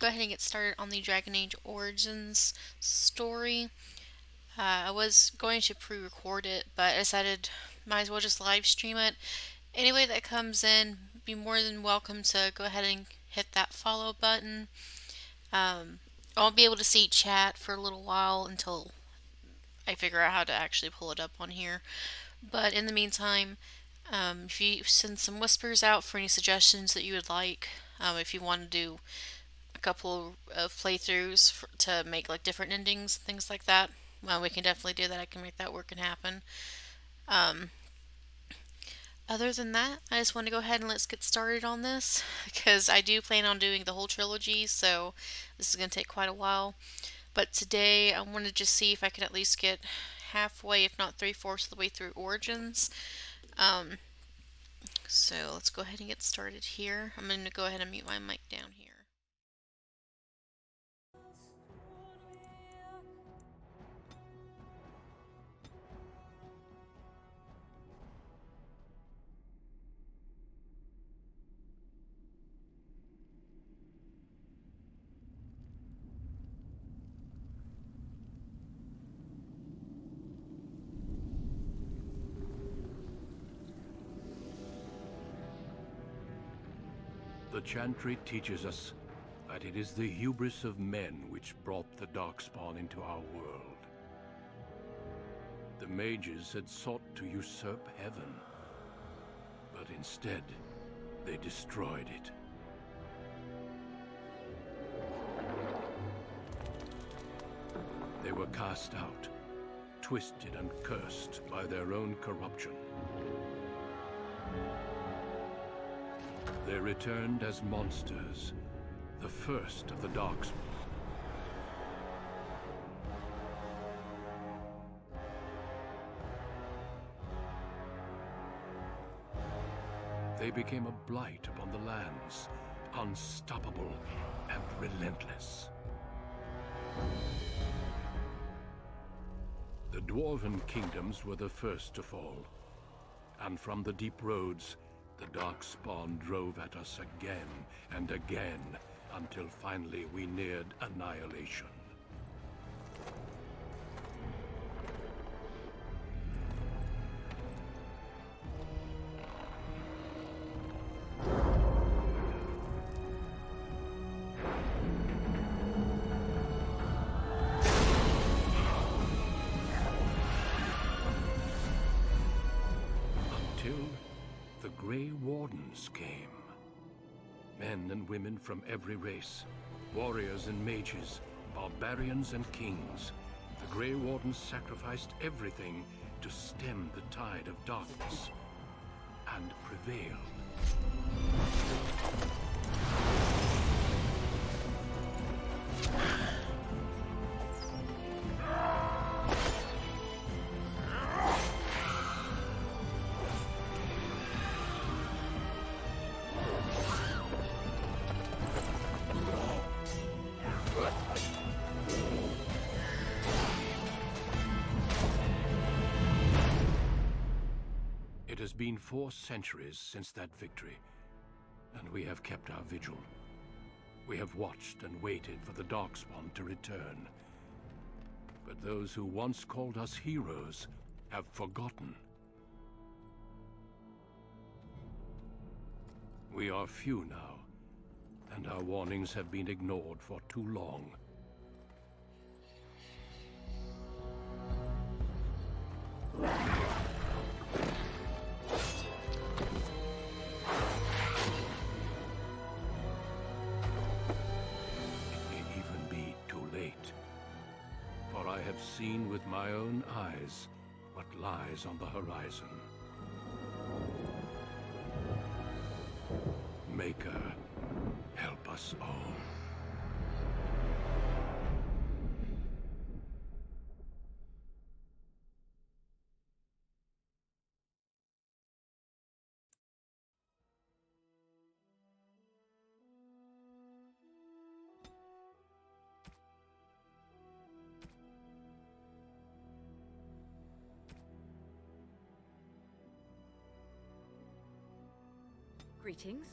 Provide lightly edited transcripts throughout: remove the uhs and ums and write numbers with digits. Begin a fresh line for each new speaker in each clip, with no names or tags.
Go ahead and get started on the Dragon Age Origins story. I was going to pre-record it, but I decided might as well just live stream it. Anybody that comes in, be more than welcome to go ahead and hit that follow button. Um, I won't be able to see chat for a little while until I figure out how to actually pull it up on here. But in the meantime, if you send some whispers out for any suggestions that you would like, if you want to do a couple of playthroughs to make like different endings, things like that. Well, we can definitely do that. I can make that work and happen. Um, Other than that, I just want to go ahead and let's get started on this because I do plan on doing the whole trilogy, so this is going to take quite a while. But today I want to just see if I could at least get halfway, if not three-fourths of the way through Origins. Um, so let's go ahead and get started here. I'm going to go ahead and mute my mic down here.
The Chantry teaches us that it is the hubris of men which brought the Darkspawn into our world. The mages had sought to usurp heaven, but instead, they destroyed it. They were cast out, twisted and cursed by their own corruption. They returned as monsters, the first of the Darkspawn. They became a blight upon the lands, unstoppable and relentless. The Dwarven kingdoms were the first to fall, and from the deep roads, the Darkspawn drove at us again and again, until finally we neared annihilation. Until the Grey Wardens came. Men and women from every race, warriors and mages, barbarians and kings. The Grey Wardens sacrificed everything to stem the tide of darkness, and prevailed. It has been 4 centuries since that victory, and we have kept our vigil. We have watched and waited for the Darkspawn to return. But those who once called us heroes have forgotten. We are few now, and our warnings have been ignored for too long. I have seen with my own eyes what lies on the horizon. Maker, help us all.
Greetings.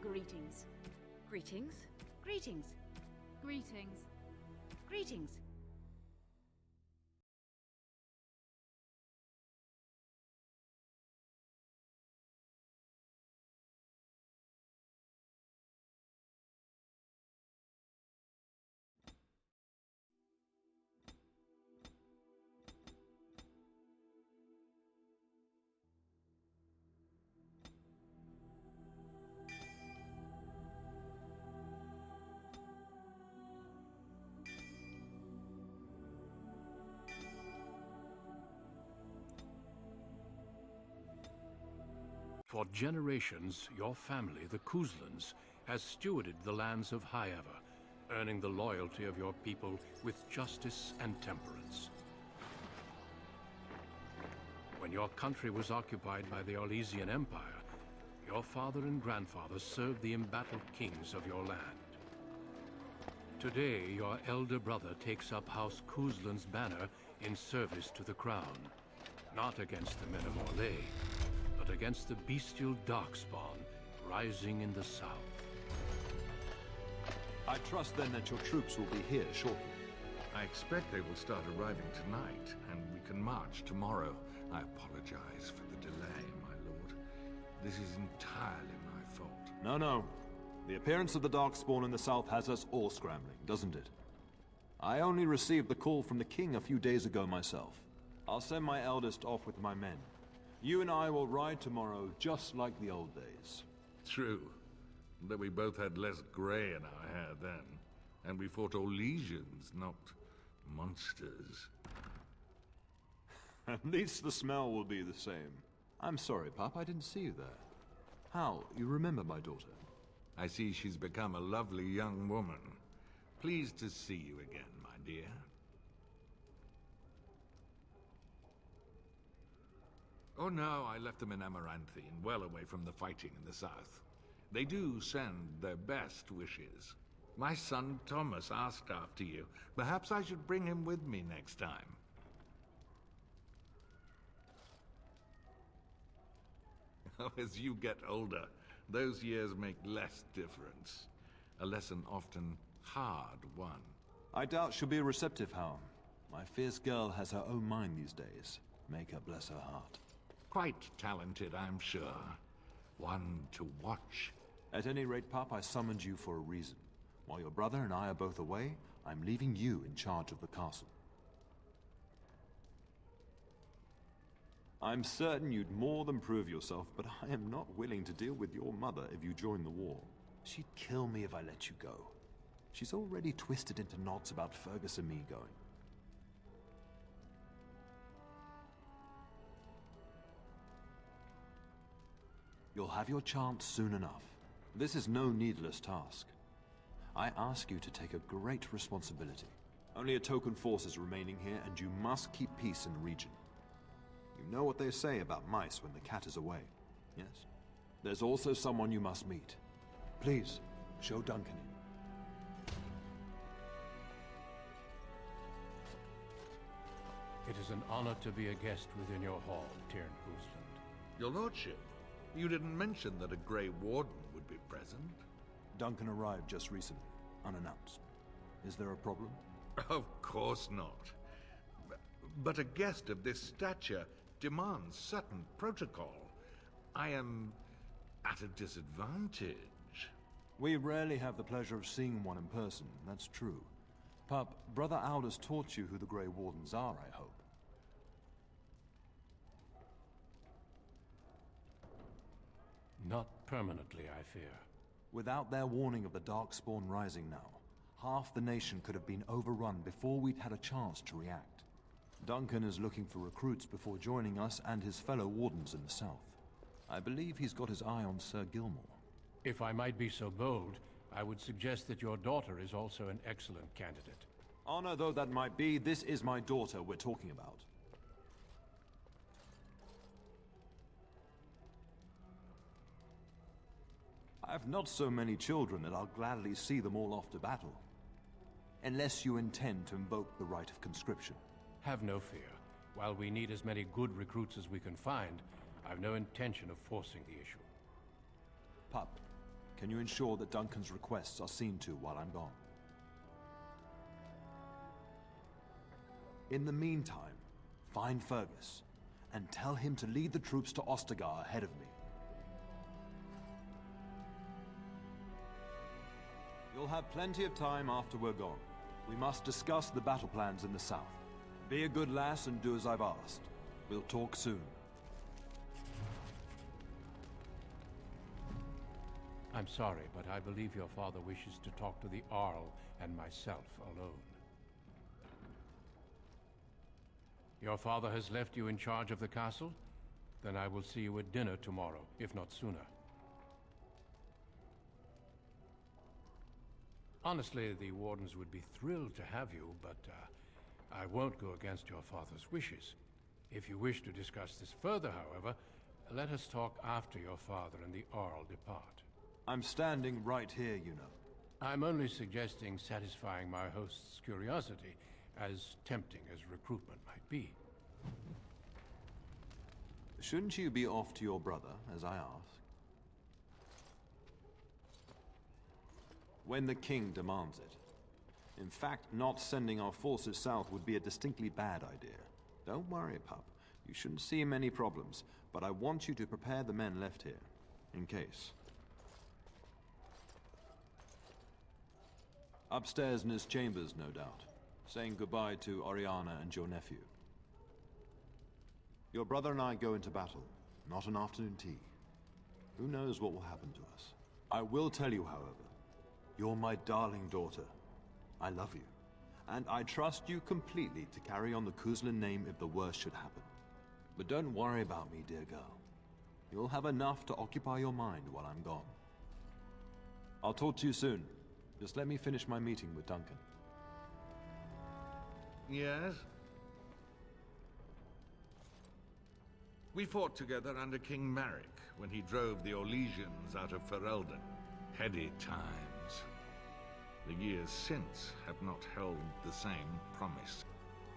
Greetings. Greetings. Greetings.
Greetings.
Greetings.
For generations, your family, the Kuzlans, has stewarded the lands of Highever, earning the loyalty of your people with justice and temperance. When your country was occupied by the Orlesian Empire, your father and grandfather served the embattled kings of your land. Today, your elder brother takes up House Kuzlan's banner in service to the crown, not against the men of Orlais, but against the bestial Darkspawn rising in the south.
I trust then that your troops will be here shortly.
I expect they will start arriving tonight, and we can march tomorrow. I apologize for the delay, my lord. This is entirely my fault.
No. The appearance of the Darkspawn in the south has us all scrambling, doesn't it? I only received the call from the king a few days ago myself. I'll send my eldest off with my men. You and I will ride tomorrow just like the old days.
True. Though we both had less gray in our hair then. And we fought Orlesians, not monsters.
At least the smell will be the same. I'm sorry, Pop, I didn't see you there. Hal, you remember my daughter?
I see she's become a lovely young woman. Pleased to see you again, my dear. Oh no, I left them in Amaranthine, well away from the fighting in the south. They do send their best wishes. My son Thomas asked after you. Perhaps I should bring him with me next time. Oh, as you get older, those years make less difference. A lesson often hard won.
I doubt she'll be receptive, Hal. My fierce girl has her own mind these days. Make her bless her heart.
Quite talented, I'm sure. One to watch.
At any rate, Pop, I summoned you for a reason. While your brother and I are both away, I'm leaving you in charge of the castle. I'm certain you'd more than prove yourself, but I am not willing to deal with your mother if you join the war. She'd kill me if I let you go. She's already twisted into knots about Fergus and me going. You'll have your chance soon enough. This is no needless task. I ask you to take a great responsibility. Only a token force is remaining here, and you must keep peace in the region. You know what they say about mice when the cat is away, yes? There's also someone you must meet. Please, show Duncan in.
It is an honor to be a guest within your hall, Tyrn Kuzland.
Your lordship, you didn't mention that a Grey Warden would be present.
Duncan arrived just recently, unannounced. Is there a problem?
Of course not. But a guest of this stature demands certain protocol. I am at a disadvantage.
We rarely have the pleasure of seeing one in person, that's true. Pup, Brother Aldous taught you who the Grey Wardens are, I hope.
Not permanently, I fear.
Without their warning of the Darkspawn rising now, half the nation could have been overrun before we'd had a chance to react. Duncan is looking for recruits before joining us and his fellow Wardens in the south. I believe he's got his eye on Sir Gilmore.
If I might be so bold, I would suggest that your daughter is also an excellent candidate.
Honor though that might be, this is my daughter we're talking about. I have not so many children that I'll gladly see them all off to battle. Unless you intend to invoke the right of conscription.
Have no fear. While we need as many good recruits as we can find, I've no intention of forcing the issue.
Pup, can you ensure that Duncan's requests are seen to while I'm gone? In the meantime, find Fergus, and tell him to lead the troops to Ostagar ahead of me. You'll have plenty of time after we're gone. We must discuss the battle plans in the south. Be a good lass and do as I've asked. We'll talk soon.
I'm sorry, but I believe your father wishes to talk to the Arl and myself alone. Your father has left you in charge of the castle? Then I will see you at dinner tomorrow, if not sooner. Honestly, the Wardens would be thrilled to have you, but I won't go against your father's wishes. If you wish to discuss this further, however, let us talk after your father and the Arl depart.
I'm standing right here, you know.
I'm only suggesting satisfying my host's curiosity, as tempting as recruitment might be.
Shouldn't you be off to your brother, as I asked? When the king demands it. In fact, not sending our forces south would be a distinctly bad idea. Don't worry, pup. You shouldn't see many problems, but I want you to prepare the men left here, in case. Upstairs in his chambers, no doubt, saying goodbye to Oriana and your nephew. Your brother and I go into battle, not an afternoon tea. Who knows what will happen to us? I will tell you, however, you're my darling daughter. I love you, and I trust you completely to carry on the Kuzlin name if the worst should happen. But don't worry about me, dear girl. You'll have enough to occupy your mind while I'm gone. I'll talk to you soon. Just let me finish my meeting with Duncan.
Yes? We fought together under King Maric when he drove the Orlesians out of Ferelden. Heady times. The years since have not held the same promise.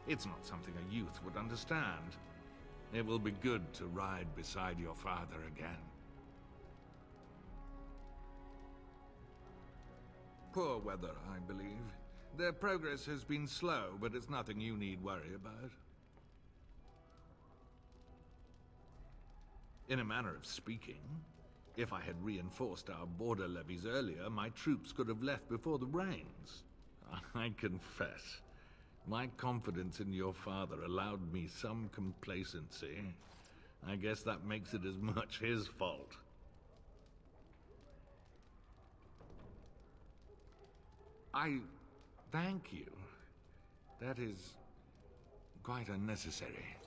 It's not something a youth would understand. It will be good to ride beside your father again. Poor weather, I believe. Their progress has been slow, but it's nothing you need worry about. In a manner of speaking, if I had reinforced our border levies earlier, my troops could have left before the rains. I confess, my confidence in your father allowed me some complacency. I guess that makes it as much his fault. I thank you. That is quite unnecessary.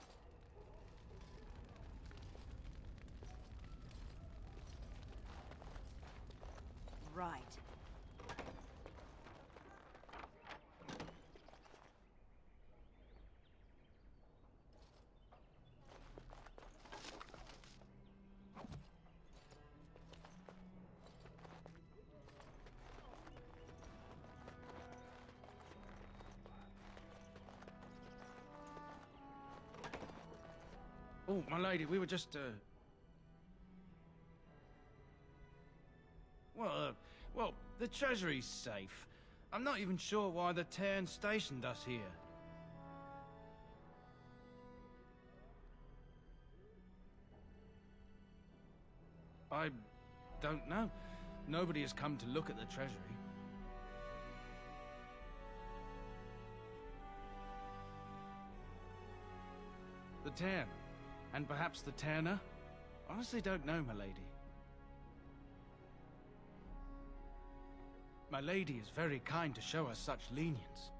Right.
Oh, my lady, we were just, well, the treasury's safe. I'm not even sure why the Cairn stationed us here. I don't know. Nobody has come to look at the treasury. The Cairn. And perhaps the Terna? Honestly don't know, my lady. My lady is very kind to show us such lenience.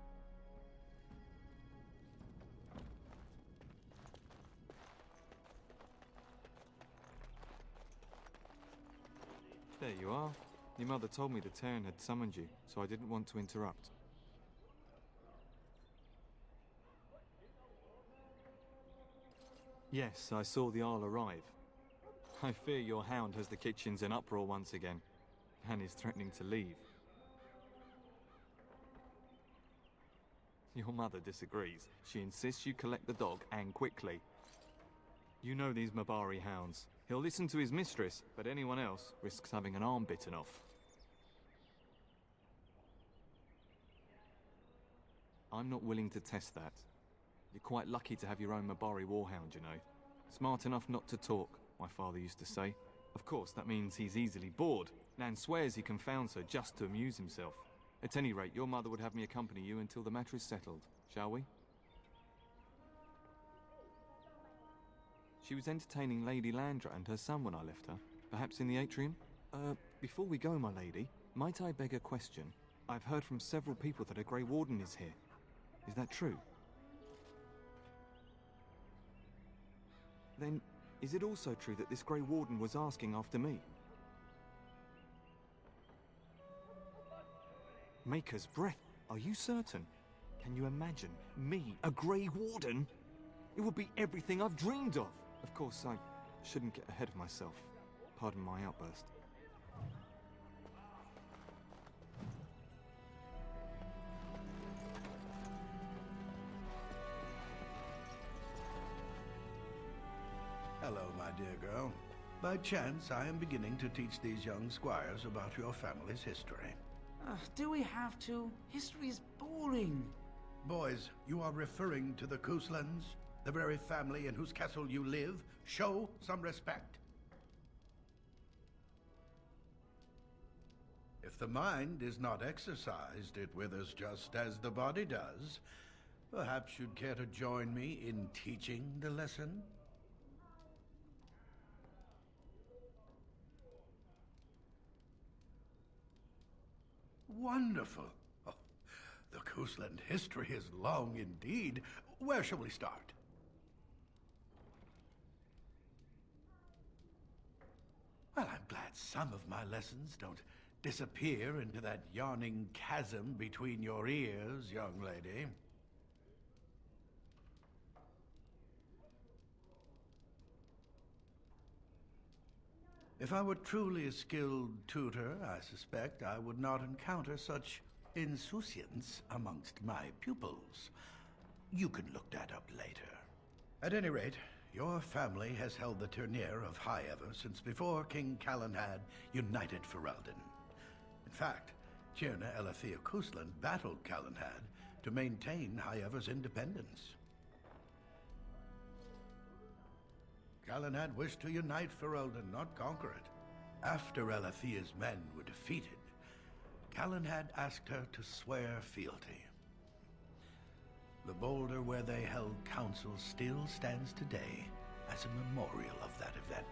There you are. Your mother told me the Terran had summoned you, so I didn't want to interrupt. Yes, I saw the Arl arrive. I fear your hound has the kitchens in uproar once again, and is threatening to leave. Your mother disagrees. She insists you collect the dog, and quickly. You know these Mabari hounds. He'll listen to his mistress, but anyone else risks having an arm bitten off. I'm not willing to test that. You're quite lucky to have your own Mabari warhound, you know. Smart enough not to talk, my father used to say. Of course, that means he's easily bored. Nan swears he confounds her just to amuse himself. At any rate, your mother would have me accompany you until the matter is settled, shall we? She was entertaining Lady Landra and her son when I left her. Perhaps in the atrium? Before we go, my lady, might I beg a question? I've heard from several people that a Grey Warden is here. Is that true? Then, is it also true that this Grey Warden was asking after me? Maker's breath, are you certain? Can you imagine me, a Grey Warden? It would be everything I've dreamed of. Of course, I shouldn't get ahead of myself. Pardon my outburst.
Hello, my dear girl. By chance, I am beginning to teach these young squires about your family's history.
Do we have to? History is boring.
Boys, you are referring to the Couslands, the very family in whose castle you live. Show some respect. If the mind is not exercised, it withers just as the body does. Perhaps you'd care to join me in teaching the lesson? Wonderful. Oh, the Cousland history is long indeed. Where shall we start? Well, I'm glad some of my lessons don't disappear into that yawning chasm between your ears, young lady. If I were truly a skilled tutor, I suspect I would not encounter such insouciance amongst my pupils. You can look that up later. At any rate, your family has held the Tournere of High Ever since before King Calenhad united Ferelden. In fact, Tierna Elethea Cousland battled Calenhad to maintain High Ever's independence. Calenhad wished to unite Ferelden, not conquer it. After Elethea's men were defeated, Calenhad asked her to swear fealty. The boulder where they held council still stands today as a memorial of that event.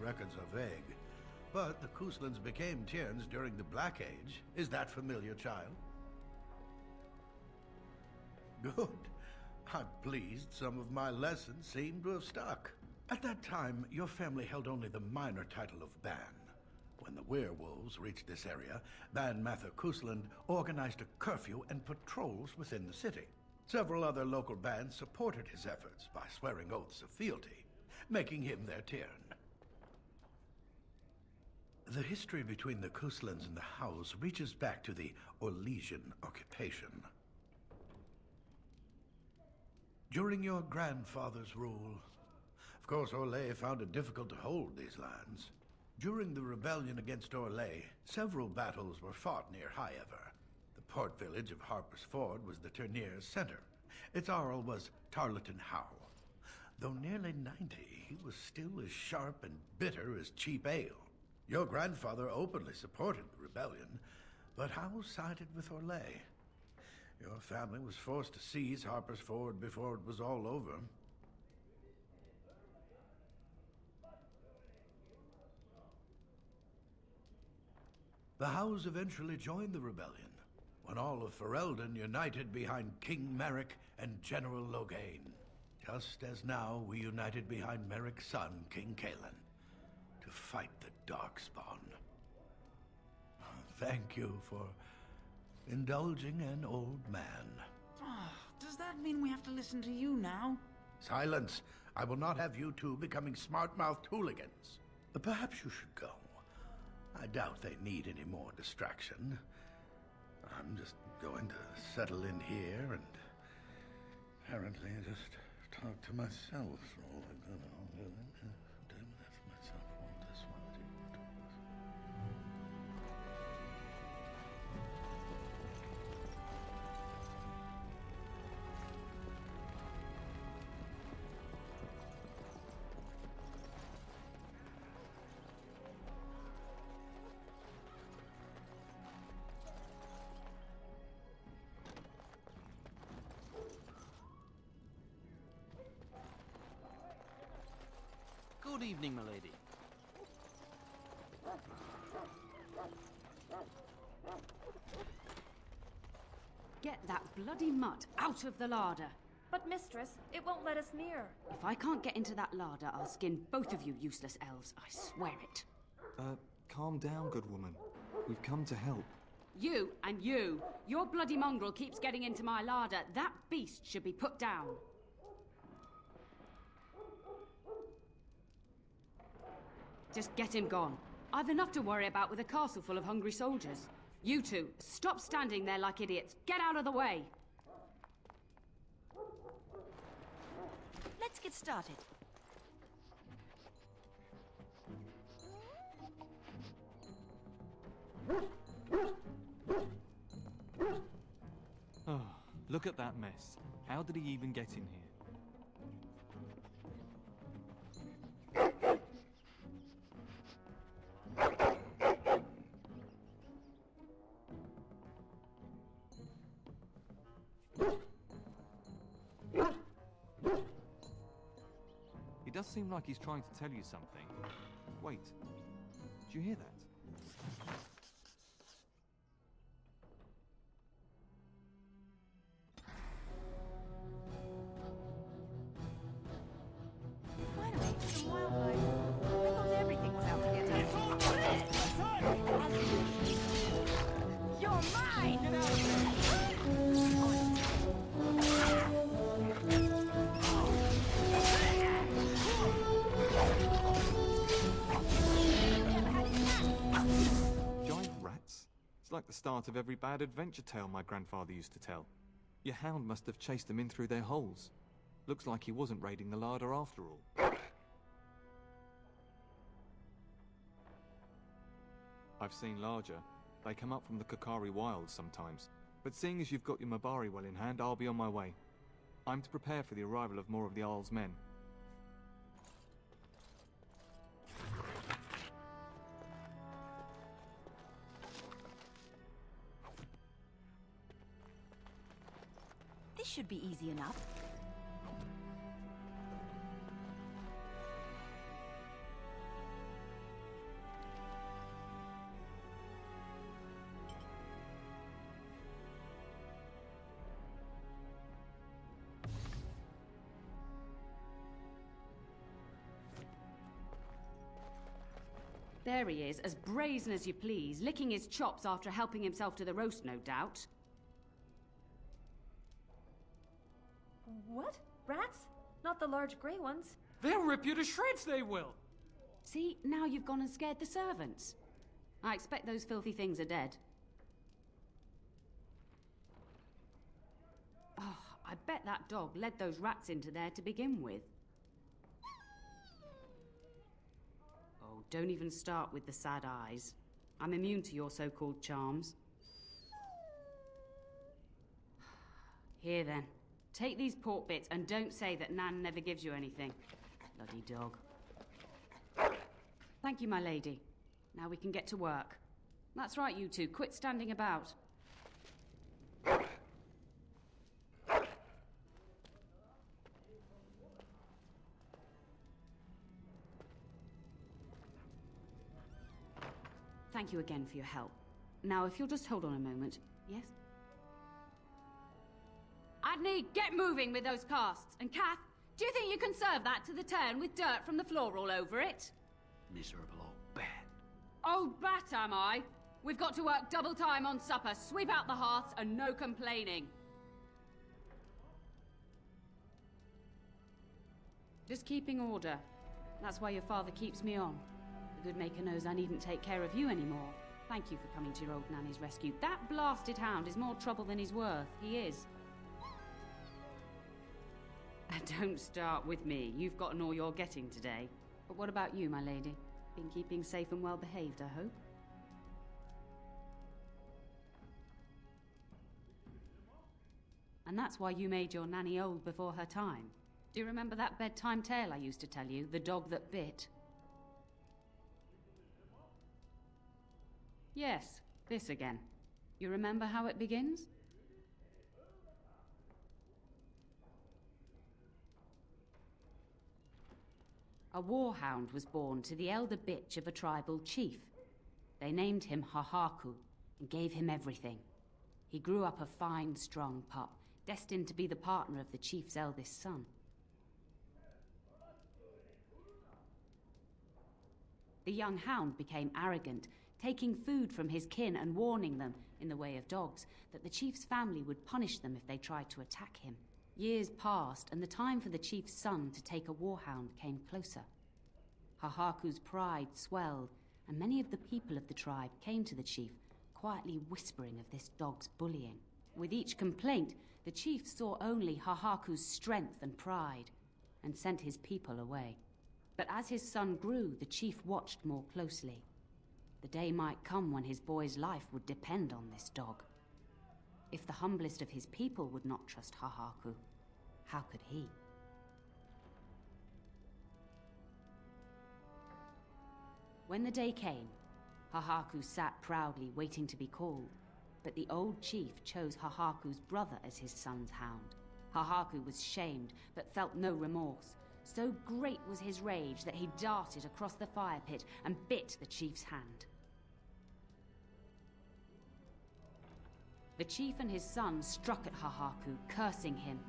Records are vague, but the Couslands became Tierns during the Black Age. Is that familiar, child? Good. I'm pleased some of my lessons seem to have stuck. At that time, your family held only the minor title of Ban. When the werewolves reached this area, Ban Mather Cousland organized a curfew and patrols within the city. Several other local bands supported his efforts by swearing oaths of fealty, making him their Tiern. The history between the Couslands and the House reaches back to the Orlesian occupation. During your grandfather's rule, of course, Orlais found it difficult to hold these lands. During the rebellion against Orlais, several battles were fought near High Ever. The port village of Harper's Ford was the Tournere's center. Its Arl was Tarleton Howe. Though nearly 90, he was still as sharp and bitter as cheap ale. Your grandfather openly supported the rebellion, but Howe sided with Orlais. Your family was forced to seize Harper's Ford before it was all over. The Howes eventually joined the rebellion, when all of Ferelden united behind King Merrick and General Loghain, just as now we united behind Merrick's son, King Cailan, to fight the Darkspawn. Thank you for indulging an old man.
Does that mean we have to listen to you now?
Silence! I will not have you two becoming smart-mouthed hooligans. Perhaps you should go. I doubt they need any more distraction. I'm just going to settle in here and Apparently, I just talk to myself for all I got on with it. Damn, that's myself on this one.
Good evening, milady.
Get that bloody mutt out of the larder.
But, mistress, it won't let us near.
If I can't get into that larder, I'll skin both of you useless elves. I swear it.
Calm down, good woman. We've come to help.
You and you. Your bloody mongrel keeps getting into my larder. That beast should be put down. Just get him gone. I've enough to worry about with a castle full of hungry soldiers. You two, stop standing there like idiots. Get out of the way.
Let's get started.
Oh, look at that mess. How did he even get in here? He does seem like he's trying to tell you something. Wait, do you hear that?
Finally, some wildlife. I thought everything was out to get us. You're mine! Get out of
Giant rats? It's like the start of every bad adventure tale my grandfather used to tell. Your hound must have chased them in through their holes. Looks like he wasn't raiding the larder after all. I've seen larger. They come up from the Kokari Wilds sometimes. But seeing as you've got your Mabari well in hand, I'll be on my way. I'm to prepare for the arrival of more of the Isle's men.
This should be easy enough.
There he is, as brazen as you please, licking his chops after helping himself to the roast, no doubt.
What? Rats? Not the large grey ones?
They'll rip you to shreds, they will!
See, now you've gone and scared the servants. I expect those filthy things are dead. Oh, I bet that dog led those rats into there to begin with. Oh, don't even start with the sad eyes. I'm immune to your so-called charms. Here then. Take these pork bits and don't say that Nan never gives you anything. Bloody dog. Thank you, my lady. Now we can get to work. That's right, you two. Quit standing about. Thank you again for your help. Now, if you'll just hold on a moment. Yes? Adney, get moving with those casts. And Kath, do you think you can serve that to the turn with dirt from the floor all over it?
Miserable old bat.
Old bat, am I? We've got to work double time on supper, sweep out the hearths, and no complaining. Just keeping order. That's why your father keeps me on. The good maker knows I needn't take care of you anymore. Thank you for coming to your old nanny's rescue. That blasted hound is more trouble than he's worth. He is. Don't start with me. You've gotten all you're getting today. But what about you, my lady? Been keeping safe and well behaved, I hope? And that's why you made your nanny old before her time. Do you remember that bedtime tale I used to tell you? The dog that bit? Yes, this again. You remember how it begins? A warhound was born to the elder bitch of a tribal chief. They named him Hahaku and gave him everything. He grew up a fine, strong pup, destined to be the partner of the chief's eldest son. The young hound became arrogant, taking food from his kin and warning them, in the way of dogs, that the chief's family would punish them if they tried to attack him. Years passed, and the time for the chief's son to take a warhound came closer. Hahaku's pride swelled, and many of the people of the tribe came to the chief, quietly whispering of this dog's bullying. With each complaint, the chief saw only Hahaku's strength and pride, and sent his people away. But as his son grew, the chief watched more closely. The day might come when his boy's life would depend on this dog. If the humblest of his people would not trust Hahaku, how could he? When the day came, Hahaku sat proudly waiting to be called, but the old chief chose Hahaku's brother as his son's hound. Hahaku was shamed, but felt no remorse. So great was his rage that he darted across the fire pit and bit the chief's hand. The chief and his son struck at Hahaku, cursing him.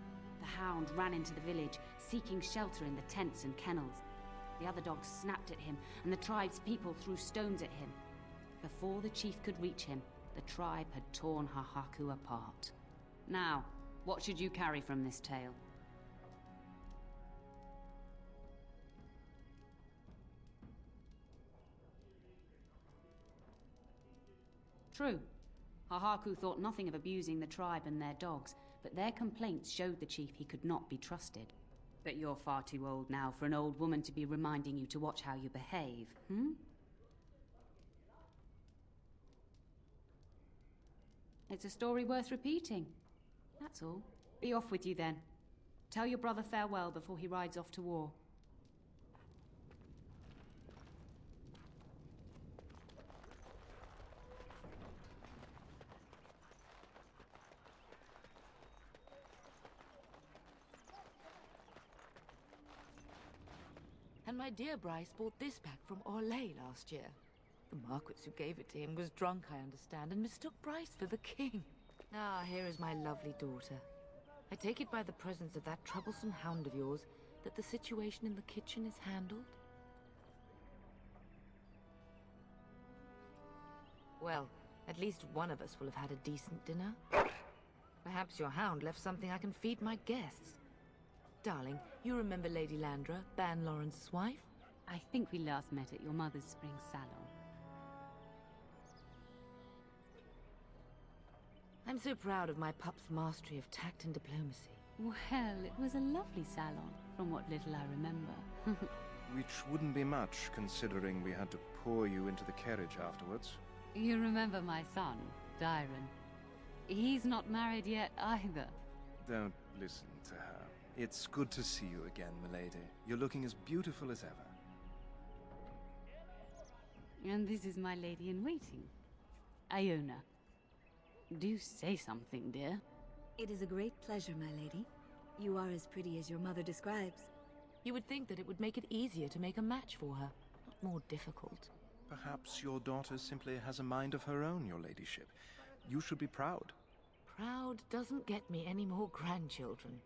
The hound ran into the village, seeking shelter in the tents and kennels. The other dogs snapped at him, and the tribe's people threw stones at him. Before the chief could reach him, the tribe had torn Hahaku apart. Now, what should you carry from this tale? True. Hahaku thought nothing of abusing the tribe and their dogs, but their complaints showed the chief he could not be trusted. But you're far too old now for an old woman to be reminding you to watch how you behave, hmm? It's a story worth repeating. That's all. Be off with you then. Tell your brother farewell before he rides off to war.
And my dear Bryce bought this back from Orlais last year. The Marquis who gave it to him was drunk, I understand, and mistook Bryce for the king. Ah, here is my lovely daughter. I take it by the presence of that troublesome hound of yours that the situation in the kitchen is handled? Well, at least one of us will have had a decent dinner. Perhaps your hound left something I can feed my guests. Darling, you remember Lady Landra, Ban Lawrence's wife?
I think we last met at your mother's spring salon.
I'm so proud of my pup's mastery of tact and diplomacy.
Well, it was a lovely salon, from what little I remember.
Which wouldn't be much, considering we had to pour you into the carriage afterwards.
You remember my son, Dyron. He's not married yet either.
Don't listen to her. It's good to see you again, milady. You're looking as beautiful as ever.
And this is my lady-in-waiting, Iona. Do say something, dear.
It is a great pleasure, my lady. You are as pretty as your mother describes.
You would think that it would make it easier to make a match for her, not more difficult.
Perhaps your daughter simply has a mind of her own, your ladyship. You should be proud.
Proud doesn't get me any more grandchildren.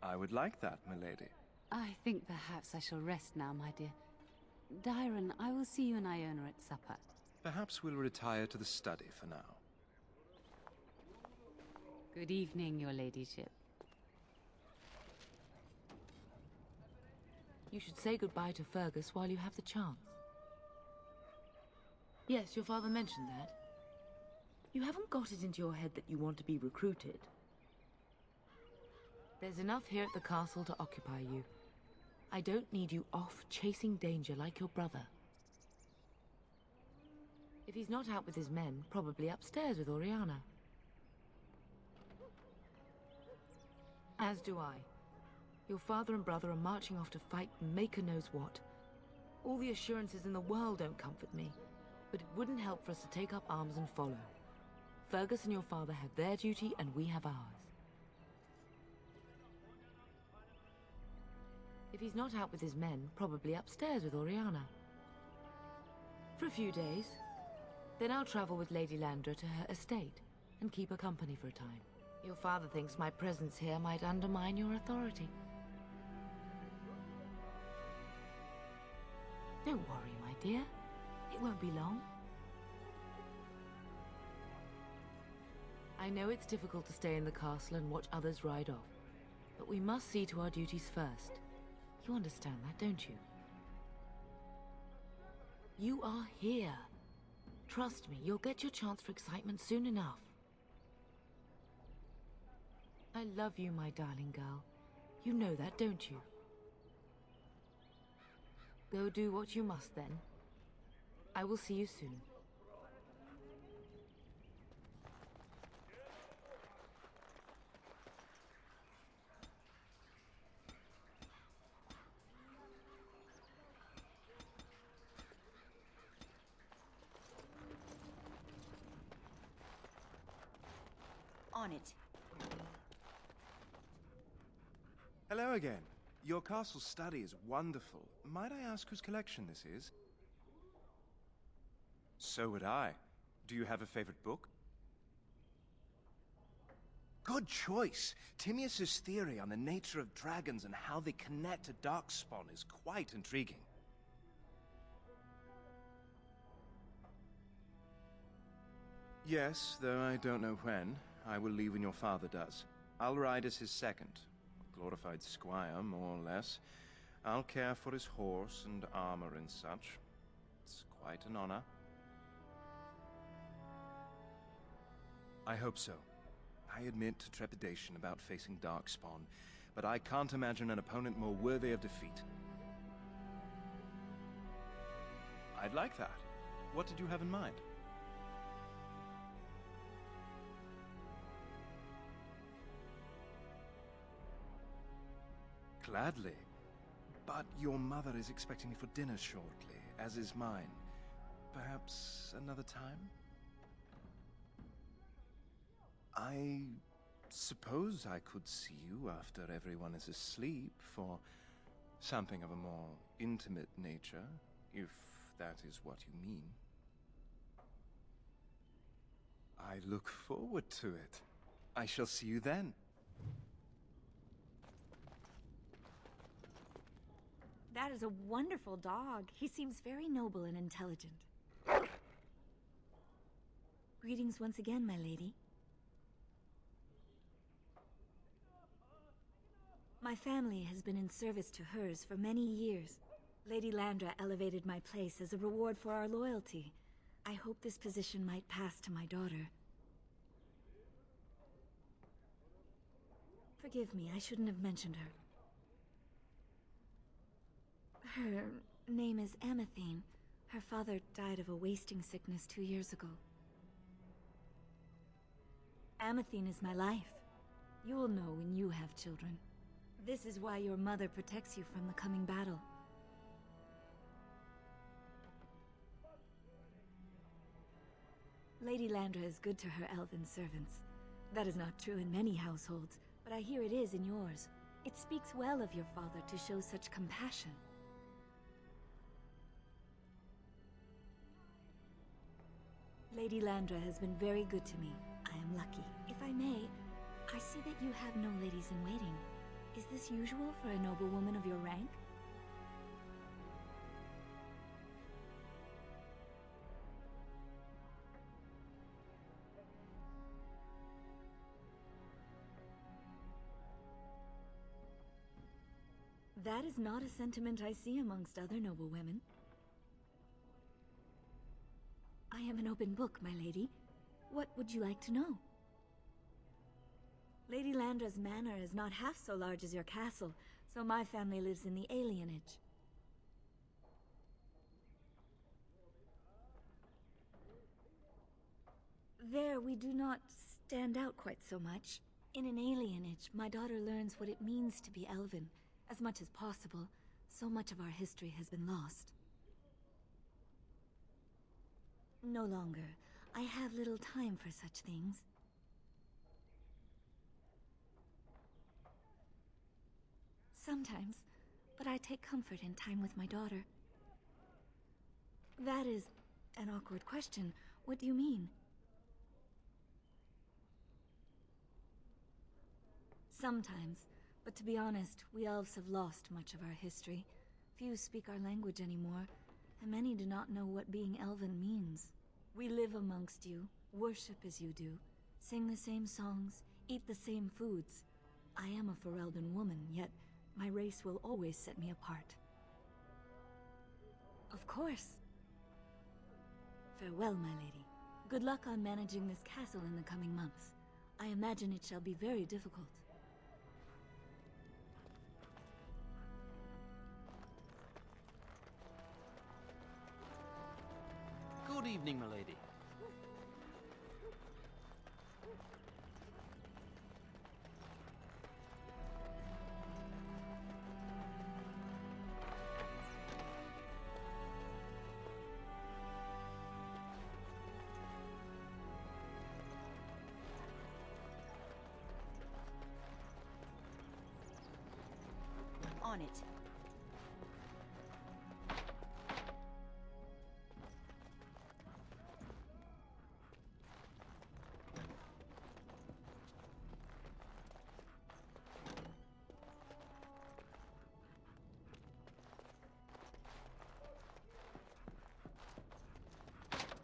I would like that, milady.
I think perhaps I shall rest now, my dear. Dyron, I will see you and Iona at supper.
Perhaps we'll retire to the study for now.
Good evening, your ladyship.
You should say goodbye to Fergus while you have the chance. Yes, your father mentioned that. You haven't got it into your head that you want to be recruited. There's enough here at the castle to occupy you. I don't need you off chasing danger like your brother. If he's not out with his men, probably upstairs with Oriana. As do I. Your father and brother are marching off to fight Maker knows what. All the assurances in the world don't comfort me, but it wouldn't help for us to take up arms and follow. Fergus and your father have their duty, and we have ours. If he's not out with his men, probably upstairs with Oriana. For a few days. Then I'll travel with Lady Landra to her estate, and keep her company for a time. Your father thinks my presence here might undermine your authority. Don't worry, my dear. It won't be long. I know it's difficult to stay in the castle and watch others ride off, but we must see to our duties first. You understand that, don't you? You are here. Trust me, you'll get your chance for excitement soon enough. I love you, my darling girl. You know that, don't you? Go do what you must, then. I will see you soon.
On it.
Hello again. Your castle study is wonderful. Might I ask whose collection this is? So would I. Do you have a favorite book? Good choice. Timaeus' theory on the nature of dragons and how they connect to Darkspawn is quite intriguing. Yes, though I don't know when. I will leave when your father does. I'll ride as his second. A glorified squire, more or less. I'll care for his horse and armor and such. It's quite an honor. I hope so. I admit to trepidation about facing Darkspawn, but I can't imagine an opponent more worthy of defeat. I'd like that. What did you have in mind? Gladly. But your mother is expecting me for dinner shortly, as is mine. Perhaps another time? I suppose I could see you after everyone is asleep for something of a more intimate nature, if that is what you mean. I look forward to it. I shall see you then.
That is a wonderful dog. He seems very noble and intelligent. Greetings once again, my lady. My family has been in service to hers for many years. Lady Landra elevated my place as a reward for our loyalty. I hope this position might pass to my daughter. Forgive me, I shouldn't have mentioned her. Her name is Amathine. Her father died of a wasting sickness 2 years ago. Amathine is my life. You will know when you have children. This is why your mother protects you from the coming battle. Lady Landra is good to her elven servants. That is not true in many households, but I hear it is in yours. It speaks well of your father to show such compassion. Lady Landra has been very good to me. I am lucky. If I may, I see that you have no ladies in waiting. Is this usual for a noblewoman of your rank? That is not a sentiment I see amongst other noblewomen. I am an open book, my lady. What would you like to know? Lady Landra's manor is not half so large as your castle, so my family lives in the alienage. There, we do not stand out quite so much. In an alienage, my daughter learns what it means to be elven, as much as possible. So much of our history has been lost. No longer. I have little time for such things. Sometimes, but I take comfort in time with my daughter. That is an awkward question. What do you mean? Sometimes, but to be honest, we elves have lost much of our history. Few speak our language anymore, and many do not know what being elven means. We live amongst you, worship as you do, sing the same songs, eat the same foods. I am a Ferelden woman, yet my race will always set me apart. Of course. Farewell, my lady. Good luck on managing this castle in the coming months. I imagine it shall be very difficult.
Good evening, milady.
On it.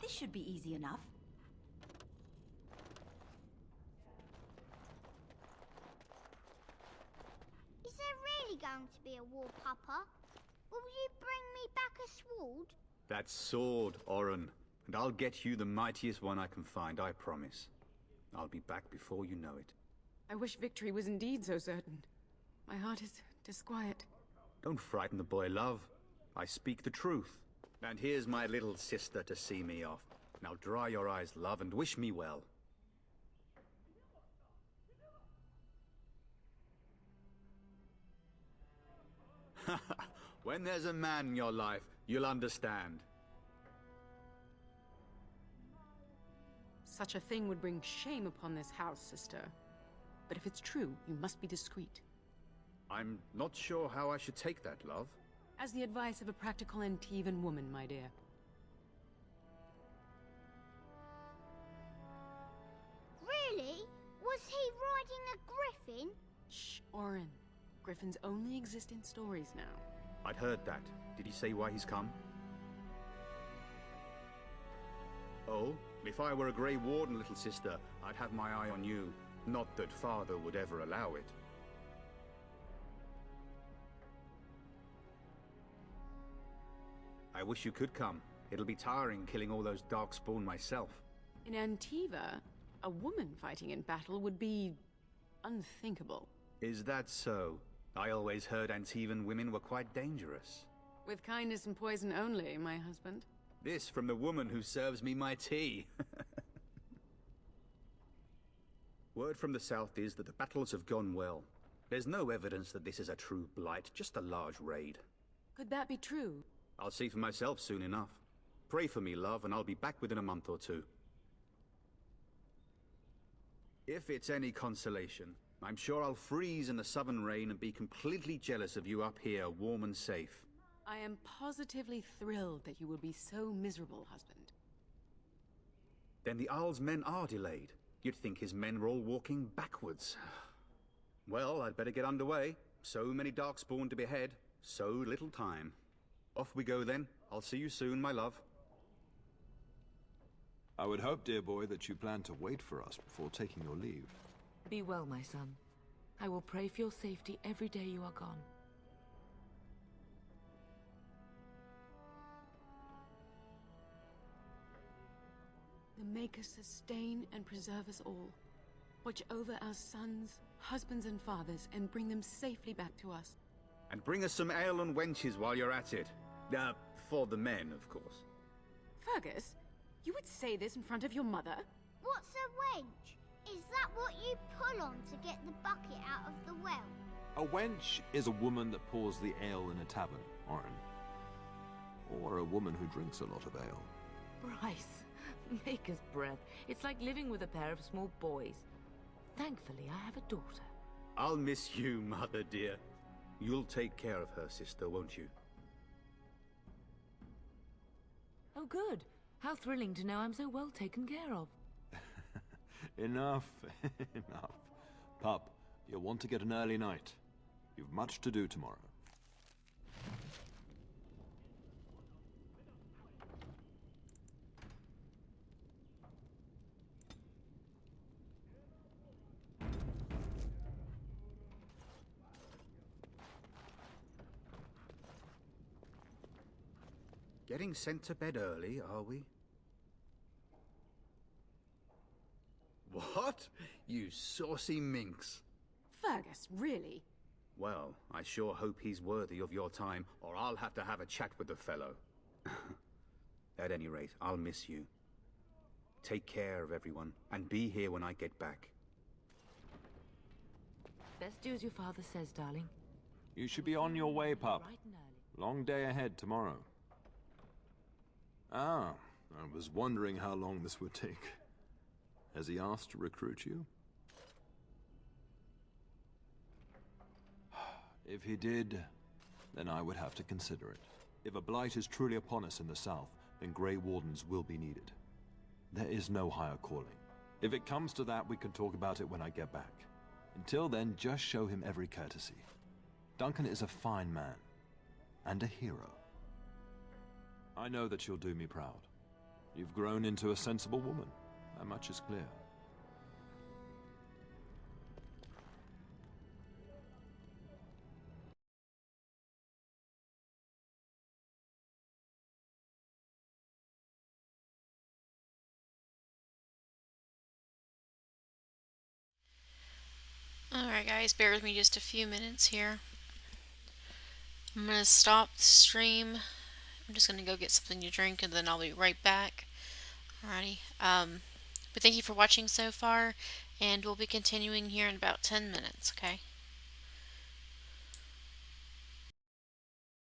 This should be easy enough.
Is there really going to be a war, Papa? Will you bring me back a sword?
That sword, Oren. And I'll get you the mightiest one I can find, I promise. I'll be back before you know it.
I wish victory was indeed so certain. My heart is disquiet.
Don't frighten the boy, love. I speak the truth. And here's my little sister to see me off. Now dry your eyes, love, and wish me well. When there's a man in your life, you'll understand.
Such a thing would bring shame upon this house, sister. But if it's true, you must be discreet.
I'm not sure how I should take that, love.
As the advice of a practical Antivan woman, my dear.
Really? Was he riding a griffin?
Shh, Oren. Griffins only exist in stories now.
I'd heard that. Did he say why he's come? Oh, if I were a Grey Warden, little sister, I'd have my eye on you. Not that father would ever allow it. I wish you could come. It'll be tiring killing all those Darkspawn myself.
In Antiva, a woman fighting in battle would be unthinkable.
Is that so? I always heard Antivan women were quite dangerous.
With kindness and poison only, my husband.
This from the woman who serves me my tea. Word from the south is that the battles have gone well. There's no evidence that this is a true blight, just a large raid.
Could that be true?
I'll see for myself soon enough. Pray for me, love, and I'll be back within a month or two. If it's any consolation, I'm sure I'll freeze in the southern rain and be completely jealous of you up here, warm and safe.
I am positively thrilled that you will be so miserable, husband.
Then the Arl's men are delayed. You'd think his men were all walking backwards. Well, I'd better get underway. So many Darkspawn to behead, so little time. Off we go then. I'll see you soon, my love.
I would hope, dear boy, that you plan to wait for us before taking your leave.
Be well, my son. I will pray for your safety every day you are gone.
The the Maker sustain and preserve us all. Watch over our sons, husbands and fathers, and bring them safely back to us.
And bring us some ale and wenches while you're at it. For the men, of course.
Fergus, you would say this in front of your mother?
What's a wench? Is that what you pull on to get the bucket out of the well?
A wench is a woman that pours the ale in a tavern, Orin. Or a woman who drinks a lot of ale.
Bryce, maker's breath. It's like living with a pair of small boys. Thankfully, I have a daughter.
I'll miss you, mother dear. You'll take care of her, sister, won't you?
Oh, good. How thrilling to know I'm so well taken care of.
Enough, enough. Pup, you'll want to get an early night. You've much to do tomorrow.
Getting sent to bed early, are we? What? You saucy minx.
Fergus, really?
Well, I sure hope he's worthy of your time, or I'll have to have a chat with the fellow. At any rate, I'll miss you. Take care of everyone, and be here when I get back.
Best do as your father says, darling.
You should be on your way, pup.
Bright and early.
Long day ahead tomorrow. Ah, I was wondering how long this would take. Has he asked to recruit you? If he did, then I would have to consider it. If a blight is truly upon us in the south, then Grey Wardens will be needed. There is no higher calling. If it comes to that, we can talk about it when I get back. Until then, just show him every courtesy. Duncan is a fine man, and a hero. I know that you'll do me proud. You've grown into a sensible woman. That much is clear.
Alright guys, bear with me just a few minutes here. I'm going to stop the stream. I'm just going to go get something to drink and then I'll be right back. Alrighty. But thank you for watching so far, and we'll be continuing here in about 10 minutes, okay?